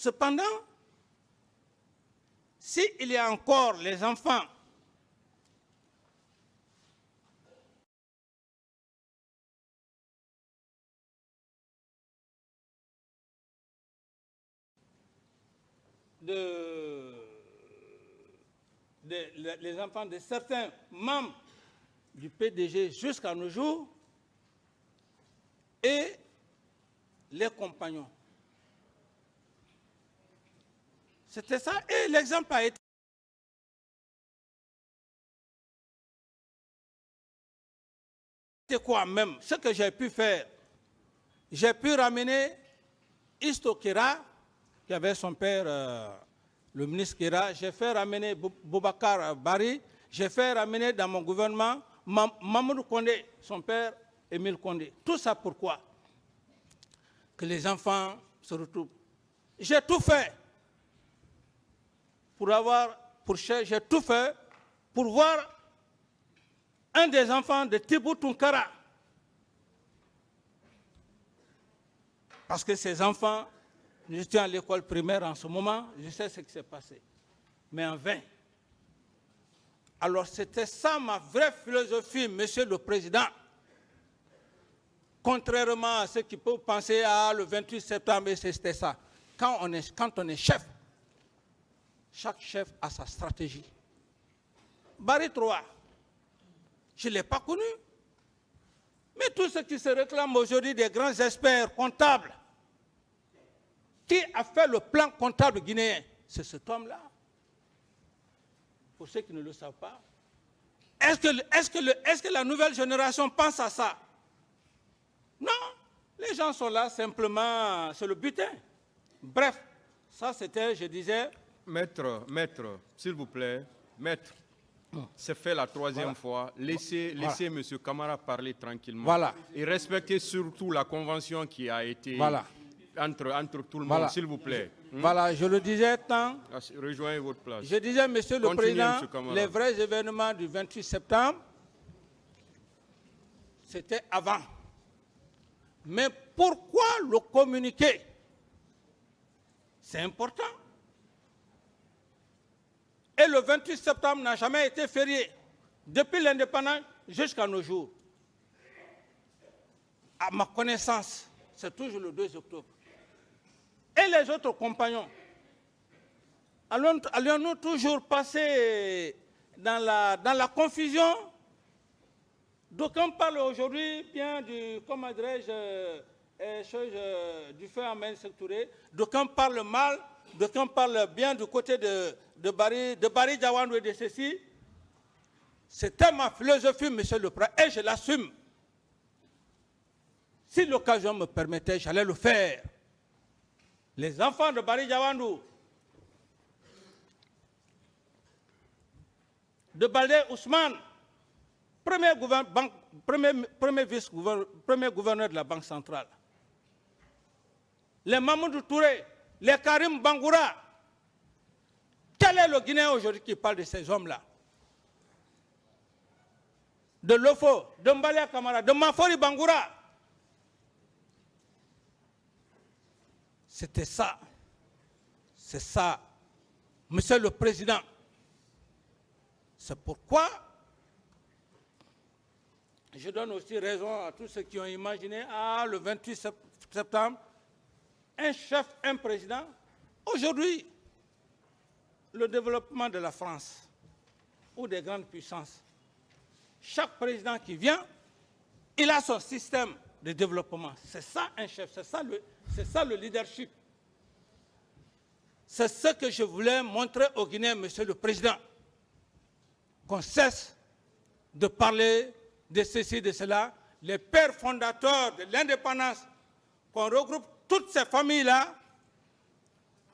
Cependant, s'il y a encore les enfants les enfants de certains membres du PDG jusqu'à nos jours et les compagnons. C'était ça, et l'exemple a été quoi même, ce que j'ai pu faire. J'ai pu ramener Isto Kera, qui avait son père, le ministre Kera, j'ai fait ramener Boubacar Bari, j'ai fait ramener dans mon gouvernement Mamadou Kondé, son père Émile Kondé. Tout ça pourquoi? Que les enfants se retrouvent. J'ai tout fait j'ai tout fait pour voir un des enfants de Tibou Tunkara. Parce que ces enfants, j'étais à l'école primaire en ce moment, je sais ce qui s'est passé. Mais en vain. Alors c'était ça ma vraie philosophie, Monsieur le Président. Contrairement à ceux qui peuvent penser à le 28 septembre, c'était ça. Quand on est chef, chaque chef a sa stratégie. Barry III, je ne l'ai pas connu. Mais tous ceux qui se réclament aujourd'hui des grands experts comptables, qui a fait le plan comptable guinéen? C'est cet homme-là. Pour ceux qui ne le savent pas. Est-ce que la nouvelle génération pense à ça? Non. Les gens sont là simplement, c'est le butin. Bref, ça c'était, je disais... Maître, s'il vous plaît, maître, c'est fait la troisième fois. Laissez M. Camara parler tranquillement. Voilà. Et respectez surtout la convention qui a été entre tout le monde, s'il vous plaît. Voilà, je le disais tant. Rejoignez votre place. Je disais, Monsieur le Président, les vrais événements du 28 septembre, c'était avant. Mais pourquoi le communiquer? C'est important. Et le 28 septembre n'a jamais été férié, depuis l'indépendance jusqu'à nos jours. À ma connaissance, c'est toujours le 2 octobre. Et les autres compagnons, allons-nous toujours passer dans la confusion? D'aucuns parlent aujourd'hui bien du, comment dirais-je, du fait en main sectouré. D'aucuns parlent mal, d'aucuns parlent bien du côté de Barry Djawandou et de ceci. C'était ma philosophie, Monsieur le Président, et je l'assume. Si l'occasion me permettait, j'allais le faire. Les enfants de Barry Djawandou, de Baldé Ousmane, premier gouverneur de la Banque centrale, les Mamoudou Touré, les Karim Bangoura. Quel est le Guinéen aujourd'hui qui parle de ces hommes-là? De Lofo, de Mbalia Kamara, de Mafori Bangoura. C'était ça. C'est ça, Monsieur le Président. C'est pourquoi je donne aussi raison à tous ceux qui ont imaginé, le 28 septembre, un chef, un président. Aujourd'hui, le développement de la France ou des grandes puissances, chaque président qui vient, il a son système de développement. C'est ça un chef, c'est ça le leadership. C'est ce que je voulais montrer aux Guinéens, Monsieur le Président. Qu'on cesse de parler de ceci, de cela. Les pères fondateurs de l'indépendance, qu'on regroupe toutes ces familles-là,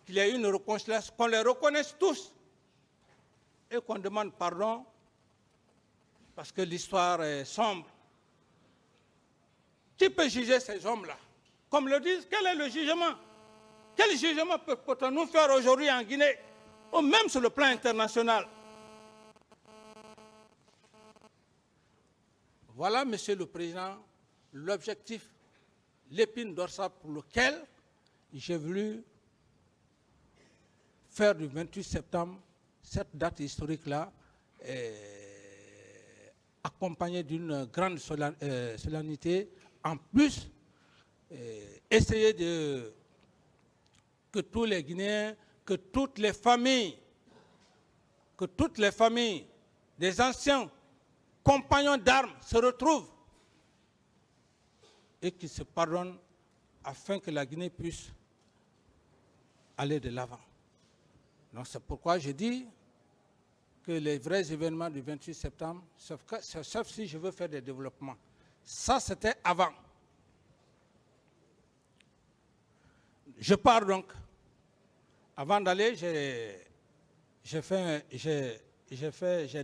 qu'il y ait une réconciliation, qu'on les reconnaisse tous et qu'on demande pardon parce que l'histoire est sombre. Qui peut juger ces hommes-là? Comme le disent, quel est le jugement? Quel jugement peut-on nous faire aujourd'hui en Guinée, ou même sur le plan international? Voilà, Monsieur le Président, l'objectif, l'épine dorsale pour lequel j'ai voulu faire du 28 septembre cette date historique-là, accompagnée d'une grande solennité. En plus, essayer que tous les Guinéens, que toutes les familles des anciens compagnons d'armes se retrouvent et qu'ils se pardonnent afin que la Guinée puisse aller de l'avant. Donc c'est pourquoi je dis que les vrais événements du 28 septembre, sauf si je veux faire des développements, ça c'était avant. Je pars donc. Avant d'aller, j'ai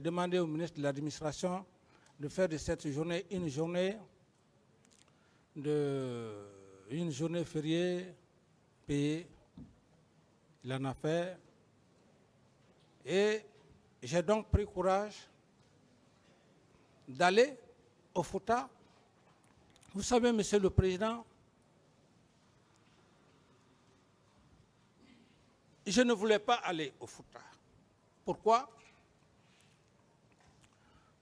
demandé au ministre de l'Administration de faire de cette journée une journée fériée payée. Il en a fait. Et j'ai donc pris courage d'aller au Fouta. Vous savez, Monsieur le Président, je ne voulais pas aller au Fouta. Pourquoi?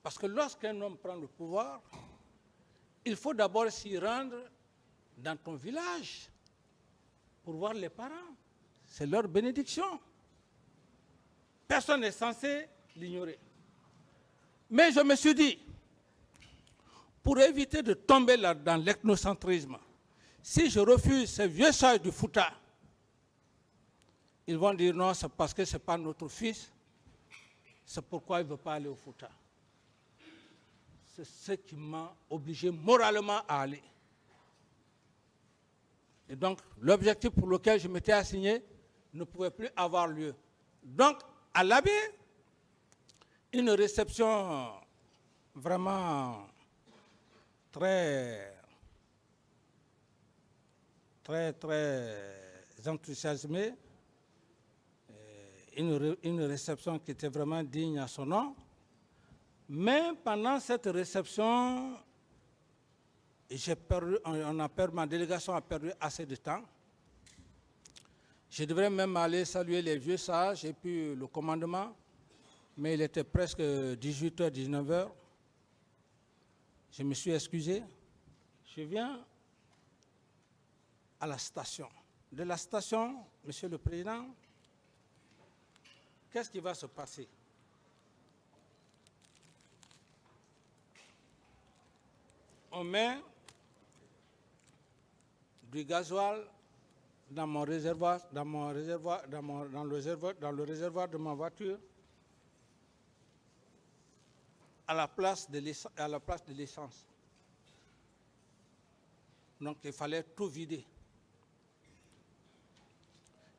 Parce que lorsqu'un homme prend le pouvoir, il faut d'abord s'y rendre dans ton village pour voir les parents. C'est leur bénédiction. Personne n'est censé l'ignorer. Mais je me suis dit, pour éviter de tomber dans l'ethnocentrisme, si je refuse ces vieux sages du Fouta, ils vont dire non, c'est parce que ce n'est pas notre fils, c'est pourquoi il ne veut pas aller au Fouta. C'est ce qui m'a obligé moralement à aller. Et donc, l'objectif pour lequel je m'étais assigné ne pouvait plus avoir lieu. Donc, à l'Abbé, une réception vraiment très enthousiasmée, une réception qui était vraiment digne à son nom. Mais pendant cette réception, ma délégation a perdu assez de temps. Je devrais même aller saluer les vieux sages et puis le commandement, mais il était presque 18h, 19h. Je me suis excusé. Je viens à la station. De la station, Monsieur le Président, qu'est-ce qui va se passer? On met du gasoil dans mon réservoir, dans le réservoir de ma voiture, à la place de l'essence. Donc il fallait tout vider.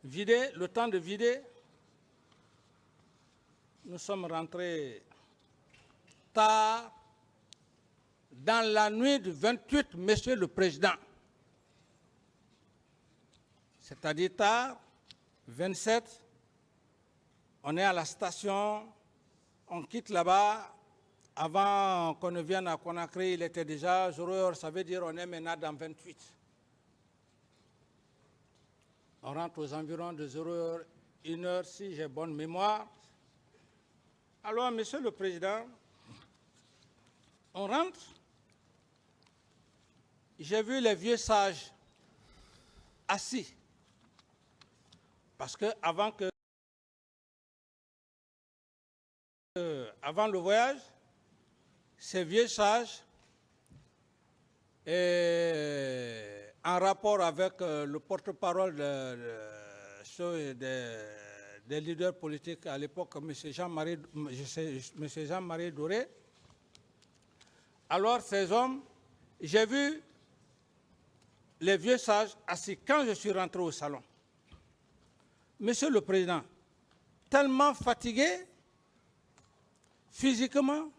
Le temps de vider, nous sommes rentrés tard dans la nuit du 28, Monsieur le Président. C'est-à-dire tard, 27, on est à la station, on quitte là-bas. Avant qu'on ne vienne à Conakry, il était déjà 0h, ça veut dire on est maintenant dans 28. On rentre aux environs de 0h, 1h, si j'ai bonne mémoire. Alors, Monsieur le Président, on rentre. J'ai vu les vieux sages assis. Parce que avant le voyage, ces vieux sages, en rapport avec le porte-parole des leaders politiques à l'époque, M. Jean-Marie Doré, alors ces hommes, j'ai vu les vieux sages assis quand je suis rentré au salon. Monsieur le Président, tellement fatigué, physiquement,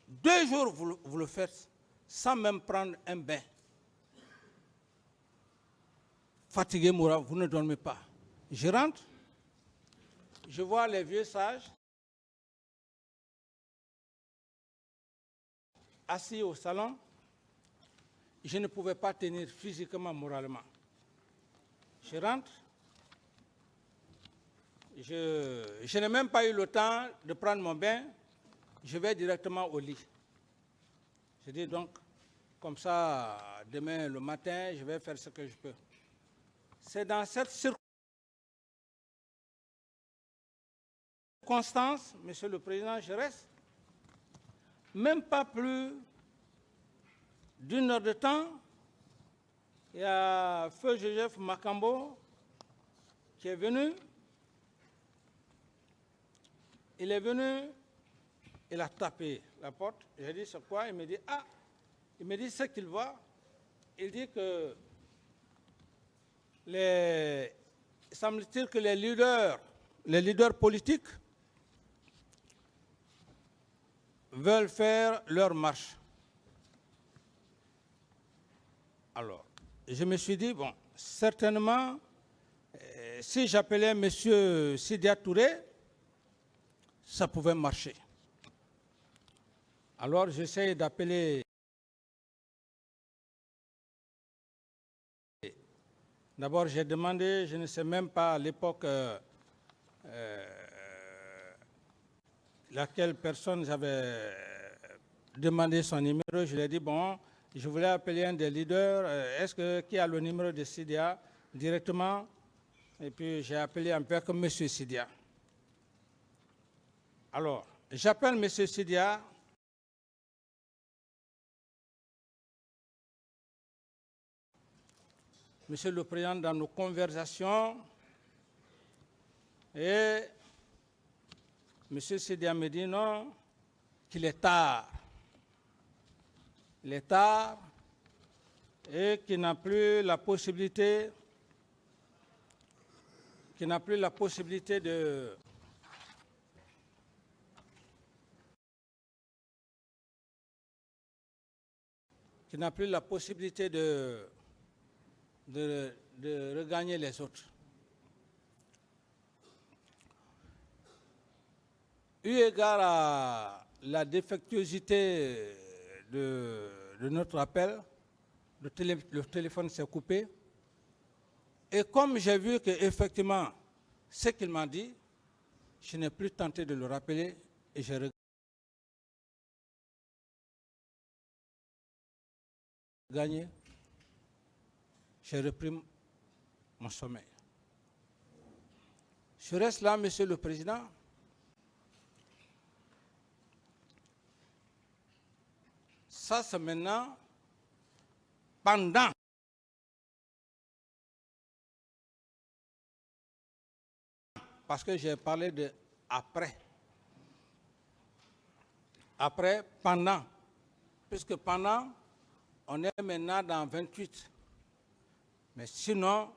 2 jours vous le faites sans même prendre un bain. Fatigué, Moura, vous ne dormez pas. Je rentre, je vois les vieux sages assis au salon. Je ne pouvais pas tenir physiquement, moralement. Je rentre. je n'ai même pas eu le temps de prendre mon bain, je vais directement au lit. Je dis donc, comme ça, demain le matin, je vais faire ce que je peux. C'est dans cette circonstance, Monsieur le Président, je reste même pas plus d'une heure de temps. Il y a Feu Joseph Makambo qui est venu. Il est venu, il a tapé la porte. J'ai dit, c'est quoi? Il me dit, ah, il me dit ce qu'il voit. Il dit que semble-t-il que les leaders politiques veulent faire leur marche. Alors, je me suis dit, bon, certainement, si j'appelais M. Sidya Touré, ça pouvait marcher. Alors, j'essaie d'appeler. D'abord, j'ai demandé, je ne sais même pas à l'époque laquelle personne j'avais demandé son numéro. Je lui ai dit, bon, je voulais appeler un des leaders. Qui a le numéro de Sidya directement? Et puis, j'ai appelé un peu comme M. Sidya. Alors, j'appelle M. Sidya. Monsieur le Président, dans nos conversations, et M. Sidya me dit non, qu'il est tard. Il est tard et qu'il n'a plus la possibilité, de regagner les autres. Eu égard à la défectuosité de notre appel, le téléphone s'est coupé. Et comme j'ai vu qu'effectivement, ce qu'il m'a dit, je n'ai plus tenté de le rappeler et j'ai regagné. J'ai repris mon sommeil. Je reste là, Monsieur le Président. Ça, c'est maintenant pendant. Parce que j'ai parlé de après. Après, pendant. Puisque pendant, on est maintenant dans 28. Mais sinon...